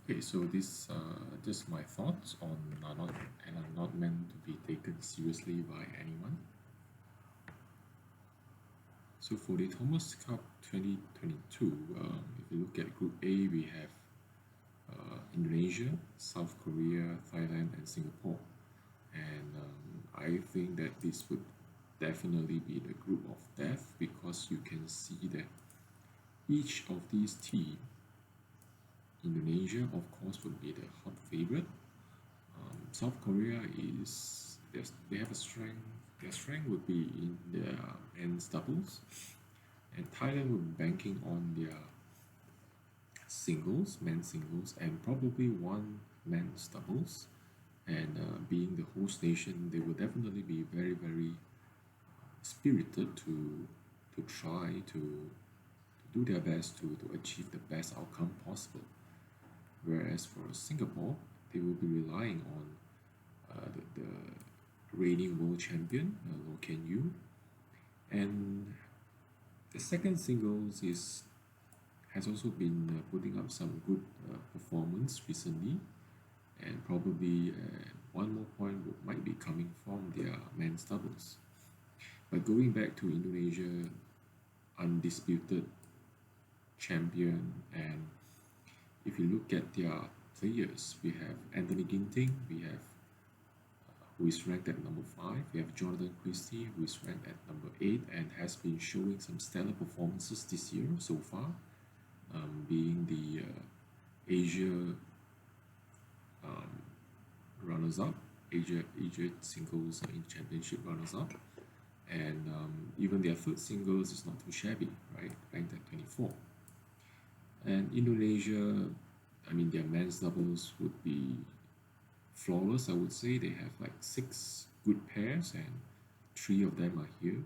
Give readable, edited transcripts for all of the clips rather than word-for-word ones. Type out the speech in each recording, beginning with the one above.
Okay, so this just my thoughts on are not and are not meant to be taken seriously by anyone. So for the Thomas Cup 2022, if you look at Group A, we have Indonesia, South Korea, Thailand, and Singapore. And I think that this would definitely be the group of death because you can see that each of these teams, Indonesia, of course, would be the hot favorite. South Korea is they have a strength. Their strength would be in their men's doubles, and Thailand would be banking on their singles, men's singles, and probably one men's doubles. And being the host nation, they will definitely be very spirited to try to do their best to achieve the best outcome possible. Whereas for Singapore, they will be relying on the reigning world champion, Loh Ken Yu. And the second singles is has also been putting up some good performance recently, and probably one more point might be coming from their men's doubles. But going back to Indonesia, undisputed champion, and if you look at their players, we have Anthony Ginting, we have who is ranked at number 5. We have Jonathan Christie, who is ranked at number 8 and has been showing some stellar performances this year so far, being the Asia runners-up, Asia singles in championship runners-up, and even their third singles is not too shabby, right? Ranked at 24. And Indonesia, I mean, their men's doubles would be flawless, I would say. They have like 6 good pairs, and 3 of them are here.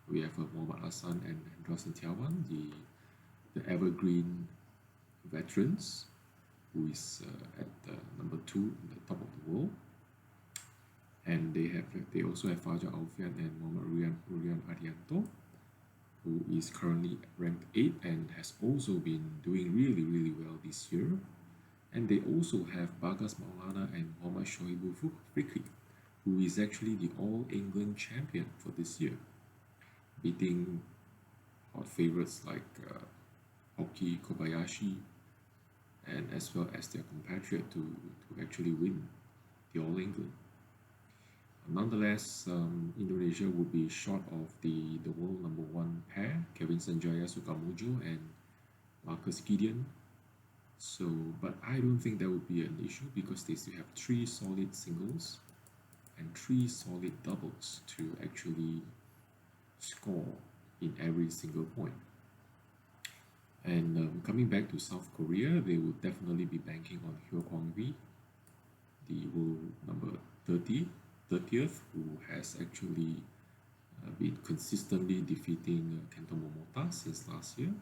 We have Muhammad Hassan and Hendra Setiawan, the evergreen veterans, who is at number 2 in the top of the world. And they also have Fajar Alfian and Muhammad Rurian Arianto, who is currently ranked 8 and has also been doing really well this year. And they also have Bagas Maulana and Muhammad Shoaibul Fikri, who is actually the All England champion for this year, beating hot favorites like Hoki Kobayashi, and as well as their compatriot to actually win the All England. Nonetheless, Indonesia would be short of the world number 1 pair, Kevin Sanjaya Sukamujo and Marcus Gideon. So, but I don't think that would be an issue because they still have 3 solid singles and 3 solid doubles to actually score in every single point. And coming back to South Korea, they would definitely be banking on Hyo Kwang-wi, the world number 30th, who has actually been consistently defeating Kento Momota since last year.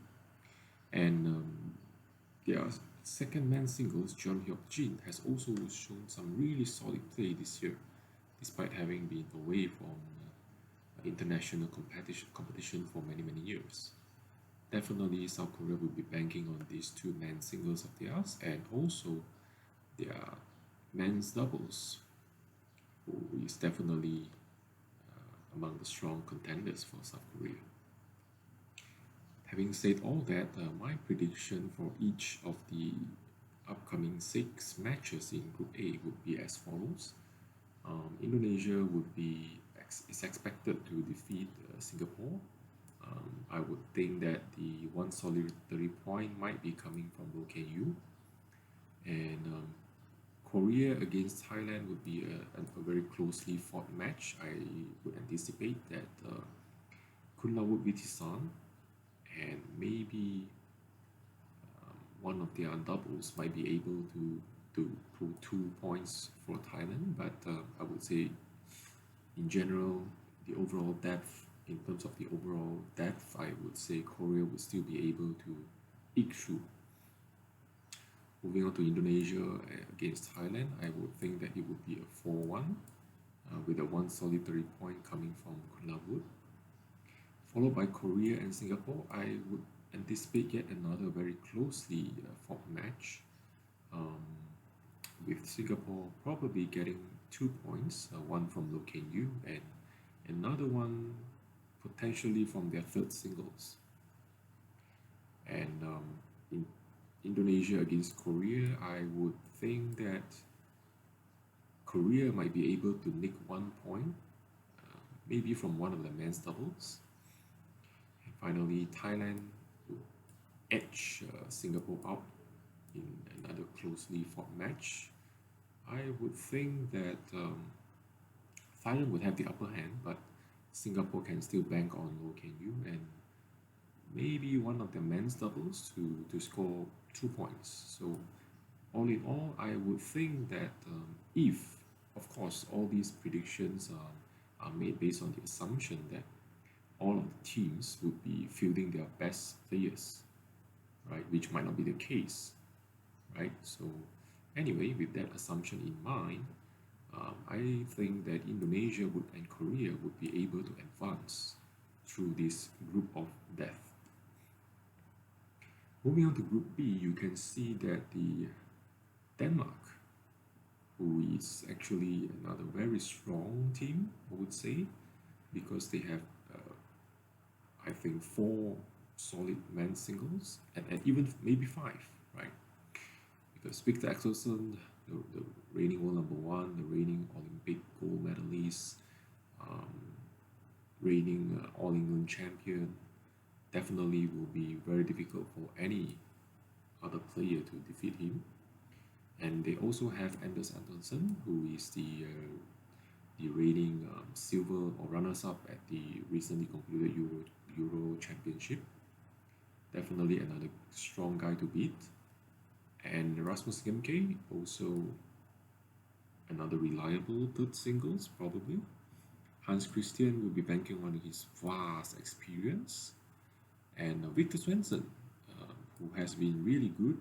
And their second man singles, Jeon Hyuk Jin, has also shown some really solid play this year, despite having been away from international competition for many years. Definitely, South Korea will be banking on these 2 men singles of theirs and also their men's doubles, who is definitely among the strong contenders for South Korea. Having said all that, my prediction for each of the upcoming 6 matches in Group A would be as follows. Indonesia is expected to defeat Singapore. I would think that the one solitary point might be coming from Loh Ken Yu, and Korea against Thailand would be a very closely fought match. I would anticipate that Kunlawood Witisan and maybe one of their doubles might be able to pull 2 points for Thailand, but I would say in general, the overall depth, in terms of the overall depth, I would say Korea would still be able to eke through. Moving on to Indonesia against Thailand, I would think that it would be a 4-1 with a one solitary point coming from Kunlawood. Followed by Korea and Singapore, I would anticipate yet another very closely fought match. with Singapore probably getting 2 points, one from Loh Ken Yew and another one potentially from their third singles. And in Indonesia against Korea, I would think that Korea might be able to nick 1 point, maybe from one of the men's doubles. And finally, Thailand will edge Singapore out in another closely fought match. I would think that Thailand would have the upper hand, but Singapore can still bank on Loh Ken Yew and maybe one of the men's doubles to score 2 points. So all in all, I would think that if, of course, all these predictions are made based on the assumption that all of the teams would be fielding their best players, right? Which might not be the case, right? So anyway, with that assumption in mind, I think that Indonesia would and Korea would be able to advance through this group of death. Moving on to Group B, you can see that the Denmark, who is actually another very strong team, I would say, because they have, I think, 4 solid men's singles and even maybe 5, right? Because Victor Axelsen, the reigning world number 1, the reigning Olympic gold medalist, reigning All England champion, definitely will be very difficult for any other player to defeat him. And they also have Anders Antonsen, who is the reigning silver or runners-up at the recently concluded Euro Championship. Definitely another strong guy to beat. And Rasmus Gemke, also another reliable third singles, probably. Hans Christian will be banking on his vast experience. And Victor Svensson, who has been really good,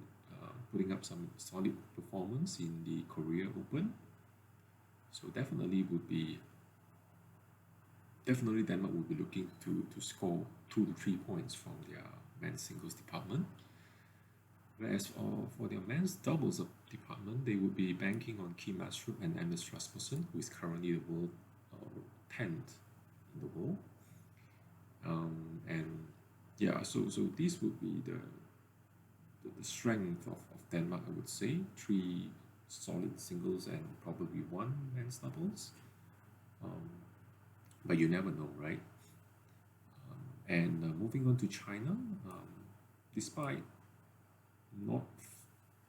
putting up some solid performance in the Korea Open. So definitely Denmark will be looking to score 2 to 3 points from their men's singles department. Whereas for their men's doubles department, they would be banking on Kim Astrup and Anders Rasmussen, who is currently the world 10th in the world. And yeah, so this would be the strength of Denmark, I would say. 3 solid singles and probably 1 men's doubles. But you never know, right? And moving on to China, despite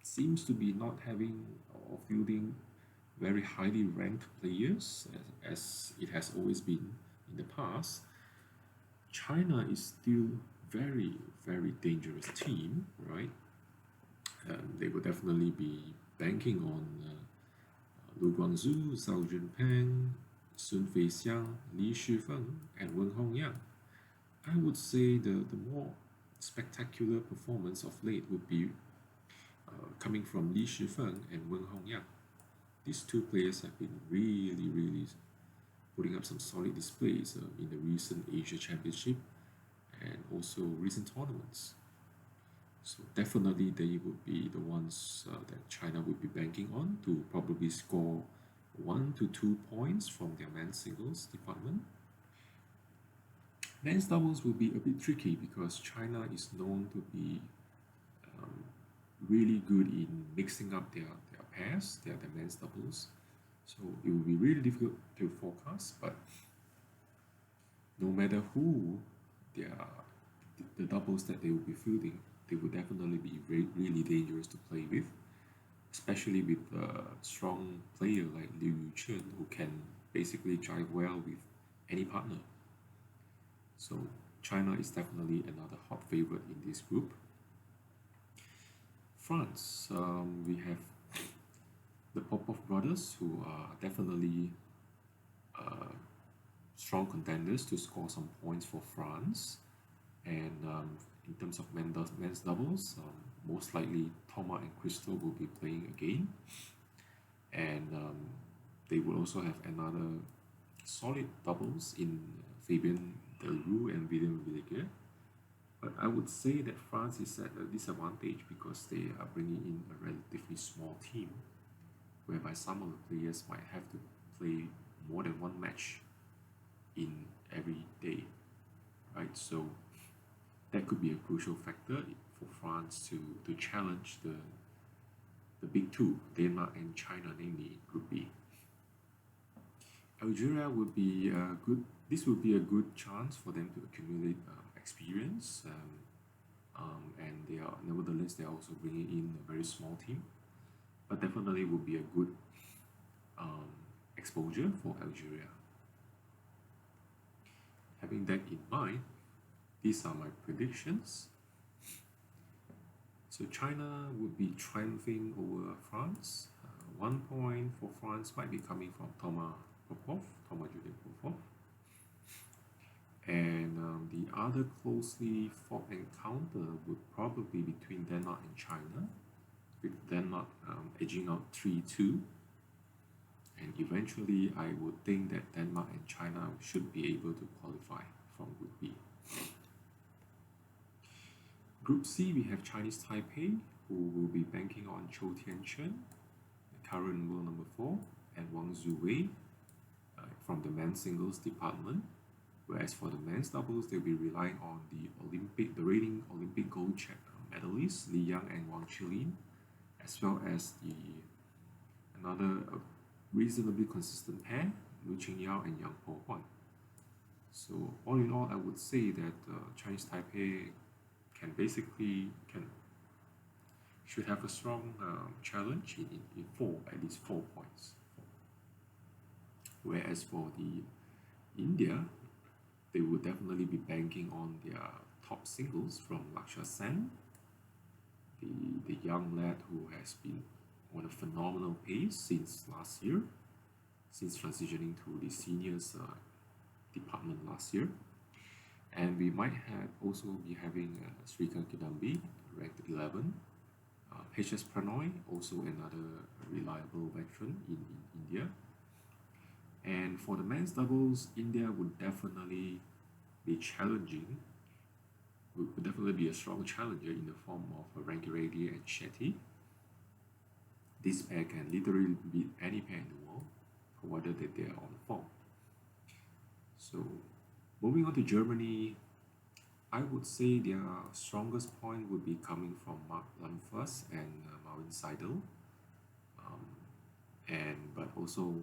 seems to be not having or fielding very highly ranked players as it has always been in the past, China is still very, very dangerous team, right? They will definitely be banking on Lu Guangzhou, Zhao Junpeng, Sun Feixiang, Li Shifeng, and Wen Hongyang. I would say the more spectacular performance of late would be coming from Li Shifeng and Wen Hongyang. These 2 players have been really, really putting up some solid displays in the recent Asia Championship and also recent tournaments. So definitely they would be the ones that China would be banking on to probably score 1 to 2 points from their men's singles department. Men's doubles will be a bit tricky because China is known to be really good in mixing up their pairs, their men's doubles. So it will be really difficult to forecast, but no matter who the doubles that they will be fielding, they will definitely be really dangerous to play with, especially with a strong player like Liu Yuchen, who can basically jive well with any partner. So China is definitely another hot favorite in this group. France, we have the Popov brothers, who are definitely strong contenders to score some points for France. And in terms of men's doubles, most likely Thomas and Crystal will be playing again. And they will also have another solid doubles in Fabien Delroux and William Villegas. But I would say that France is at a disadvantage because they are bringing in a relatively small team. whereby some of the players might have to play more than one match in every day, right? So that could be a crucial factor for France to challenge the big two, Denmark and China, namely Group B. Algeria would be a good. This would be a good chance for them to accumulate experience, and they are nevertheless they are also bringing in a very small team, but definitely would be a good um, exposure for Algeria. Having that in mind, these are my predictions. So China would be triumphing over France. 1 point for France might be coming from Thomas Julian Popov. And the other closely fought encounter would probably be between Denmark and China, with Denmark edging out 3-2. And eventually, I would think that Denmark and China should be able to qualify from Group B. Group C, we have Chinese Taipei, who will be banking on Chou Tianchen, the current world number 4, and Wang Zuwei from the men's singles department. Whereas for the men's doubles, they'll be relying on the reigning Olympic gold medalists Li Yang and Wang Qilin, as well as another reasonably consistent pair, Lu Qingyao and Yang Po-Huan. So all in all, I would say that Chinese Taipei should have a strong challenge in at least 4 points. Whereas for the India, they would definitely be banking on their top singles from Lakshya Sen, the young lad who has been on a phenomenal pace since last year, since transitioning to the seniors department last year. And we might also be having Srikanth Kidambi, ranked 11, HS Pranoy, also another reliable veteran in India. And for the men's doubles, India would definitely be challenging, would definitely be a strong challenger in the form of Ranki Reddy and Shetty. This pair can literally beat any pair in the world, provided that they are on form. So, moving on to Germany, I would say their strongest point would be coming from Mark Lamfus and Marvin Seidel. But also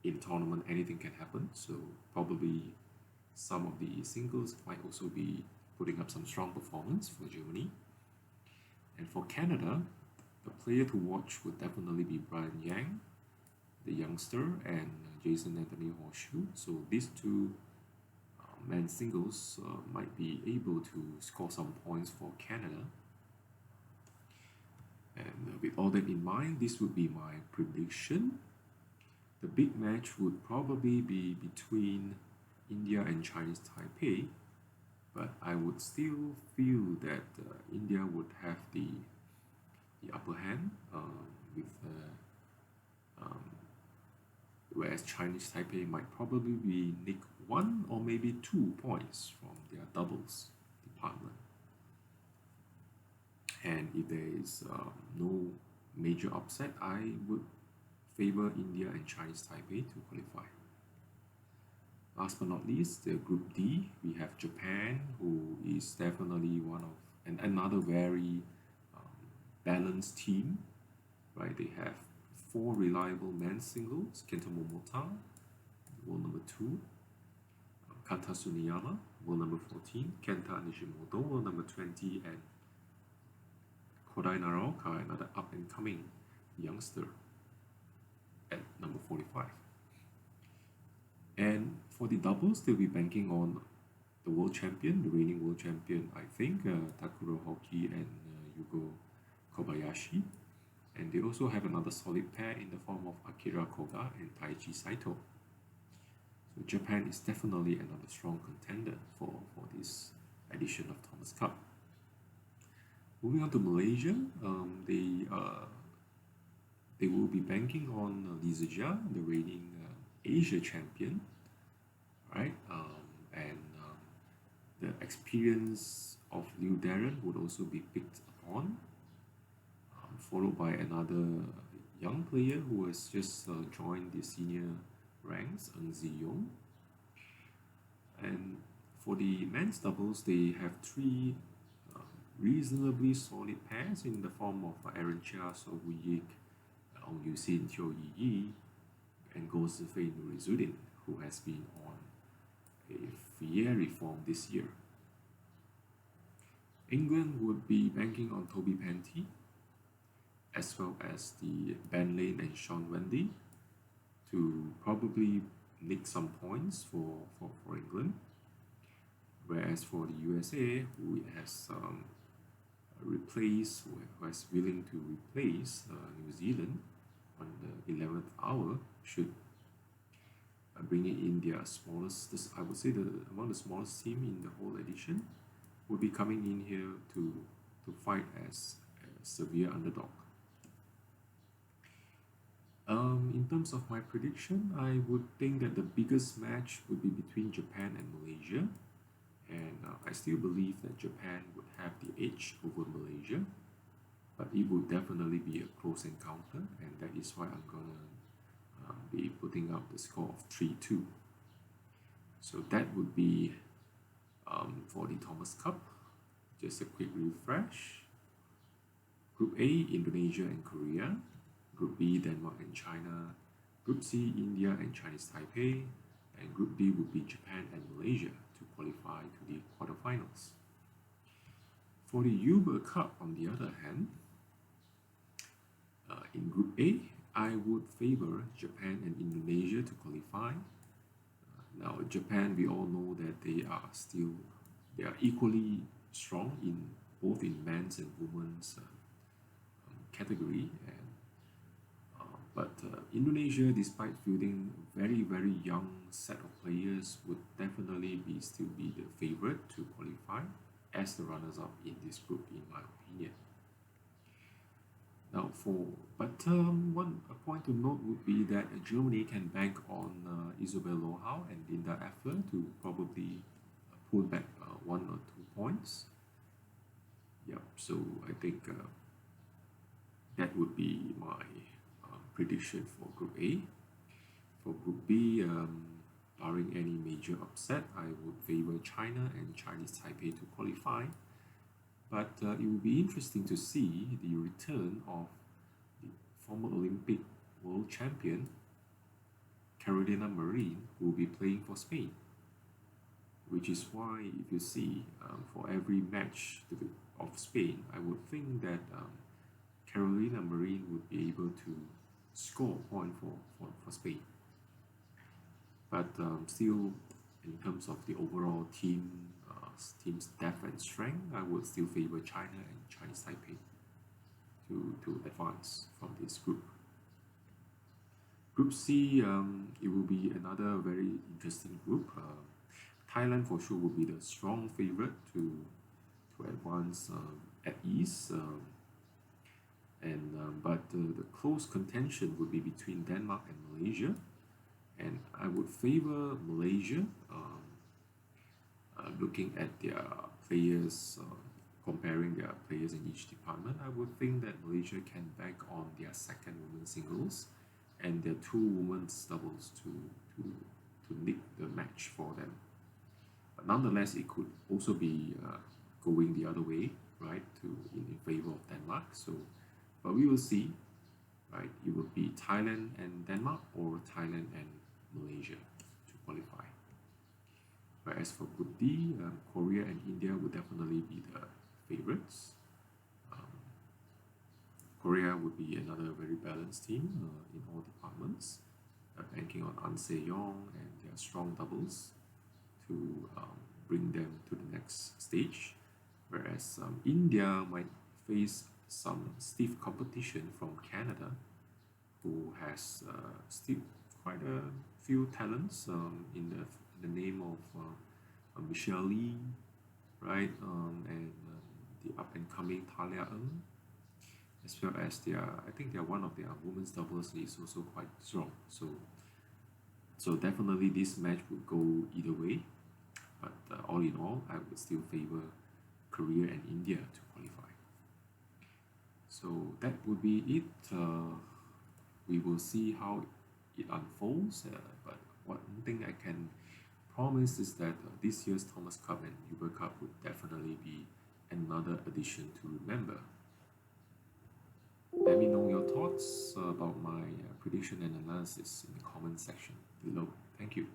in tournament, anything can happen. So probably some of the singles might also be putting up some strong performance for Germany. And for Canada, the player to watch would definitely be Brian Yang, the youngster, and Jason Anthony Horseshoe. So these two men's singles might be able to score some points for Canada. And with all that in mind, this would be my prediction. The big match would probably be between India and Chinese Taipei, but I would still feel that India would have the upper hand whereas Chinese Taipei might probably be nick 1 or maybe 2 points from their doubles department. And if there is no major upset, I would favor India and Chinese Taipei to qualify. Last but not least, the Group D, we have Japan, who is definitely another very balanced team, right? They have 4 reliable men's singles: Kenta Momota, world number 2, Kata Suniyama, world number 14, Kenta Nishimoto, world number 20, and Kodai Naraoka, another up-and-coming youngster, at number 45. And for the doubles, they'll be banking on the world champion, the reigning world champion, I think, Takuro Hoki and Yugo Kobayashi. And they also have another solid pair in the form of Akira Koga and Taichi Saito. So Japan is definitely another strong contender for this edition of Thomas Cup. Moving on to Malaysia, they will be banking on Lee Zijia, the reigning Asia champion, right? The experience of Liu Darren would also be picked upon, followed by another young player who has just joined the senior ranks, Ng. And for the men's doubles, they have three uh, reasonably solid pairs in the form of Aaron Chia, So Woo Yik, Ong Yu Sin, Chiu Yi, and Goh Zifei Nurizudin, who has been on a fiery form this year. England would be banking on Toby Panty, as well as the Ben Lane and Sean Wendy, to probably nick some points for England. Whereas for the USA, who has replaced, who is willing to replace New Zealand on the 11th hour, should bring it in their smallest, I would say among the smallest team in the whole edition, will be coming in here to fight as a severe underdog. In terms of my prediction, I would think that the biggest match would be between Japan and Malaysia. And I still believe that Japan would have the edge over Malaysia, but it would definitely be a close encounter, and that is why I'm gonna be putting up the score of 3-2. So that would be for the Thomas Cup. Just a quick refresh. Group A, Indonesia and Korea. Group B, Denmark and China. Group C, India and Chinese Taipei. And Group D would be Japan and Malaysia to qualify to the quarterfinals. For the Uber Cup, on the other hand, in Group A, I would favor Japan and Indonesia to qualify. Now, Japan, we all know that they are equally strong in both in men's and women's category, and but Indonesia, despite fielding a very young set of players, would definitely still be the favorite to qualify as the runners-up in this group, in my opinion. Now, one point to note would be that Germany can bank on Isabel Lohau and Linda Effler to probably pull back 1 or 2 points. Yep, so I think that would be my prediction for Group A. For Group B, barring any major upset, I would favor China and Chinese Taipei to qualify. But it will be interesting to see the return of the former Olympic world champion Carolina Marin, who will be playing for Spain. Which is why, if you see, for every match of Spain, I would think that Carolina Marin would be able to score a point for Spain. But still, in terms of the overall team's depth and strength, I would still favor China and Chinese Taipei to advance from this group. Group C, it will be another very interesting group. Thailand for sure will be the strong favorite to advance at ease. But the close contention would be between Denmark and Malaysia, and I would favor Malaysia. Looking at their players, comparing their players in each department, I would think that Malaysia can bank on their second women's singles and their 2 women's doubles to nick the match for them. But nonetheless, it could also be going the other way, right, in favor of Denmark. So, but we will see, right? It will be Thailand and Denmark or Thailand and Malaysia to qualify. Whereas for Group D, Korea and India would definitely be the favorites. Korea would be another very balanced team in all departments, banking on An Se-yong and their strong doubles to bring them to the next stage. Whereas India might face some stiff competition from Canada, who has still quite a few talents in the name of Michelle Lee, right, and the up-and-coming Talia Ng, as well as I think one of their women's doubles is also quite strong. So definitely this match would go either way, but all in all, I would still favor Korea and India to qualify. So that would be it we will see how it unfolds. But one thing I can promise is that this year's Thomas Cup and Uber Cup would definitely be another edition to remember. Let me know your thoughts about my prediction and analysis in the comment section below. Thank you.